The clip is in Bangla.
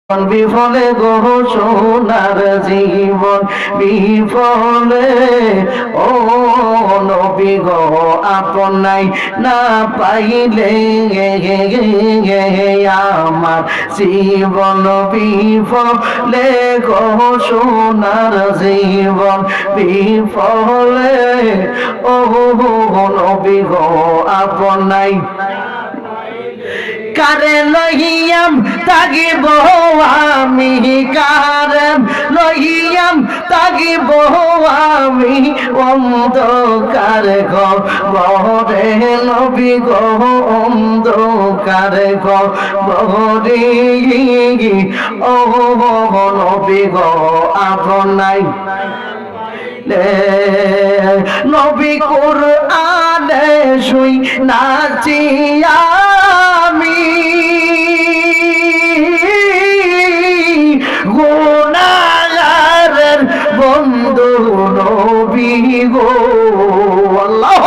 বিফলে গো সোনার জীবন বিফলে ও নবী গো আপনাই না পাইলে আমার জীবন বিফলে গো সোনার জীবন বিফলে ও নবী গো আপনাই কারে লইয়াম তাগিব আমি কারে লইয়াম তাগিব আমি অন্ধকার গহরে নবী গো অন্ধকার গহরে ও নবী গো আপনাই নবী কুরআনে শুই নাচি আমি গুনাহগারের বন্ধু নবী গো আল্লাহ